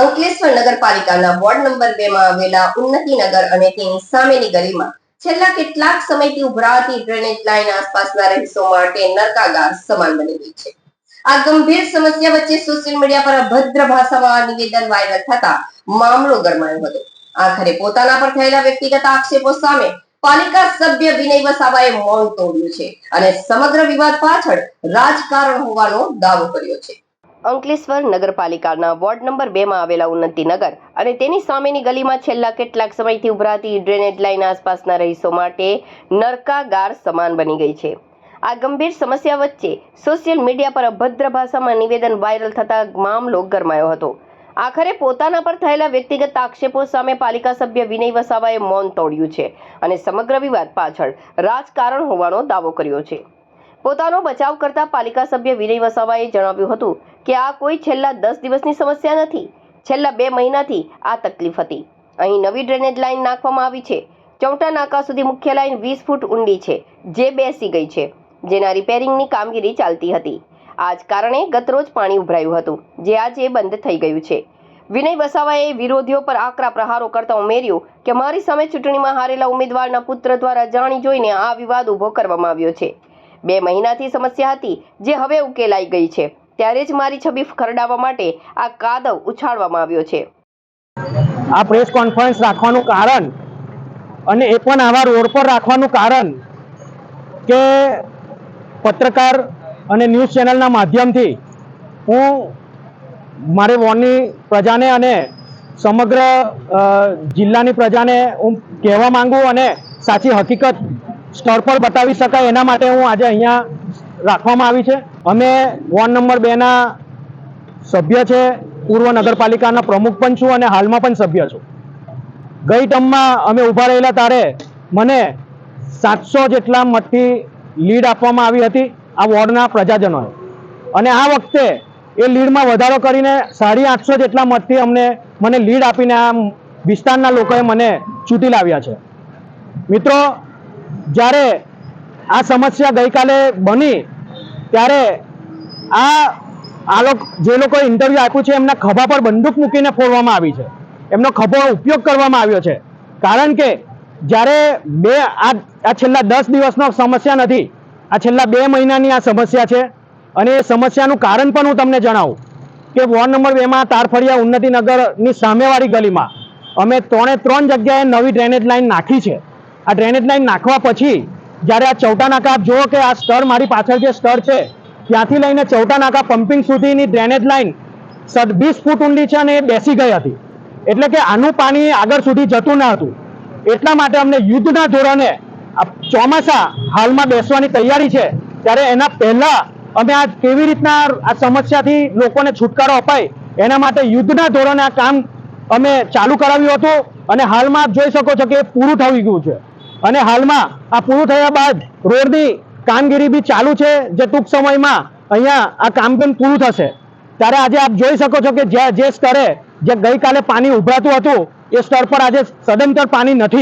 અંકલેશ્વર નગરપાલિકાના ward number 2 માં આવેલા ઉન્નતિનગર અને તેની સામેની ગલીમાં છેલ્લા કેટલાક સમયથી ઉભરાતી ડ્રેનેજ લાઇન આસપાસના રહીશો માટે નરકાગાર સમાન બની ગઈ છે। આ ગંભીર સમસ્યા વચ્ચે સોશિયલ મીડિયા પર અભદ્ર ભાષામાં નિવેદન વાયરલ થતા મામલો ગરમાયો હતો। આખરે પોતાના પર થયેલા વ્યક્તિગત આક્ષેપો સામે પાલિકા સભ્ય વિનય વસાવાએ મૌન તોડ્યું છે અને સમગ્ર વિવાદ પાછળ રાજકારણ હોવાનો દાવો કર્યો છે। અંકલેશ્વર નગરપાલિકાના વોર્ડ નંબર 2 માં આવેલા ઉન્નતિનગર અને તેની સામેની ગલીમાં છેલ્લા કેટલાક સમયથી ઉભરાતી ડ્રેનેજ લાઇન આસપાસના રહીશો માટે નરકાગાર સમાન બની ગઈ છે। આ ગંભીર સમસ્યા વચ્ચે સોશિયલ મીડિયા પર અભદ્ર ભાષામાં નિવેદન વાયરલ થતા મામલો ગરમાયો હતો। આખરે પોતાના પર થયેલા વ્યક્તિગત આક્ષેપો સામે પાલિકા સભ્ય વિનય વસાવાએ મૌન તોડ્યું છે અને સમગ્ર વિવાદ પાછળ રાજકારણ હોવાનો દાવો કર્યો છે। પોતાનો બચાવ કરતા પાલિકા સભ્ય વિનય વસાવાએ જણાવ્યું હતું કે આ કોઈ છેલ્લા 10 દિવસની સમસ્યા નથી, છેલ્લા 2 મહિનાથી આ તકલીફ હતી। અહીં નવી ડ્રેનેજ લાઇન નાખવામાં આવી છે। ચૌટા નાકા સુધી મુખ્ય લાઇન 20 ફૂટ ઊંડી છે, જે બેસી ગઈ છે, જેના રિપેરિંગની કામગીરી ચાલતી હતી। આ જ કારણે ગતરોજ પાણી ઉભરાયું હતું, જે આજે બંધ થઈ ગયું છે। વિનય વસાવાએ વિરોધીઓ પર આકરા પ્રહારો કરતા ઉમેર્યું કે મારી સામે ચૂંટણીમાં હારેલા ઉમેદવારના પુત્ર દ્વારા જાણી જોઈને આ વિવાદ ઊભો કરવામાં આવ્યો છે। 2 મહિનાથી સમસ્યા હતી, જે હવે ઉકેલાઈ ગઈ છે, ત્યારે જ મારી છબી ખરડાવવા માટે આ કાદવ ઉછાળવામાં આવ્યો છે। આ પ્રેસ કોન્ફરન્સ રાખવાનું કારણ અને એ પણ આવા રોડ પર રાખવાનું કારણ કે પત્રકાર અને ન્યૂઝ ચેનલના માધ્યમથી હું મારે વોર્ડની પ્રજાને અને સમગ્ર જિલ્લાની પ્રજાને હું કહેવા માંગુ અને સાચી હકીકત સ્તર પર બતાવી શકાય એના માટે હું આજે અહીંયા રાખવામાં આવી છે। અમે વોર્ડ નંબર 2 ના સભ્ય છે, પૂર્વ નગરપાલિકાના પ્રમુખ પણ છું અને હાલમાં પણ સભ્ય છું। ગઈ ટર્મમાં અમે ઊભા રહેલા ત્યારે મને 700 જેટલા મતથી લીડ આપવામાં આવી હતી આ વોર્ડના પ્રજાજનોએ, અને આ વખતે એ લીડમાં વધારો કરીને 850 જેટલા મતથી મને લીડ આપીને આ વિસ્તારના લોકોએ મને ચૂંટી લાવ્યા છે। મિત્રો, જ્યારે આ સમસ્યા ગઈકાલે બની ત્યારે જે લોકોએ ઇન્ટરવ્યુ આપ્યું છે એમના ખભા પર બંદૂક મૂકીને ફોડવામાં આવી છે, એમનો ખભાનો ઉપયોગ કરવામાં આવ્યો છે। કારણ કે જ્યારે આ છેલ્લા 10 દિવસનો સમસ્યા નથી, આ છેલ્લા 2 મહિનાની આ સમસ્યા છે। અને એ સમસ્યાનું કારણ પણ હું તમને જણાવું કે વોર્ડ નંબર 2 માં તારફળિયા ઉન્નતિનગરની સામેવાળી ગલીમાં અમે 3 જગ્યાએ નવી ડ્રેનેજ લાઇન નાખી છે। આ ડ્રેનેજ લાઇન નાખવા પછી જ્યારે આ ચૌટા નાકા આપ જુઓ કે આ સ્તર મારી પાછળ જે સ્તર છે ત્યાંથી લઈને ચૌટા નાકા પમ્પિંગ સુધીની ડ્રેનેજ લાઇન 20 ફૂટ ઊંડી છે અને એ બેસી ગઈ હતી, એટલે કે આનું પાણી આગળ સુધી જતું ન હતું। એટલા માટે અમને યુદ્ધના ધોરણે ચોમાસા હાલમાં બેસવાની તૈયારી છે, ત્યારે એના પહેલા અમે આ કેવી રીતના આ સમસ્યાથી લોકોને છુટકારો અપાય એના માટે યુદ્ધના ધોરણે આ કામ અમે ચાલુ કરાવ્યું હતું અને હાલમાં આપ જોઈ શકો છો કે એ પૂરું થઈ ગયું છે। અને હાલમાં આ પૂરું થયા બાદ રોડની કામગીરી બી ચાલુ છે, જે ટૂંક સમયમાં અહીંયા આ કામ પણ પૂરું થશે। ત્યારે આજે આપ જોઈ શકો છો કે જે સ્તરે જે ગઈકાલે પાણી ઉભરાતું હતું એ સ્તર પર આજે સદંતર પાણી નથી।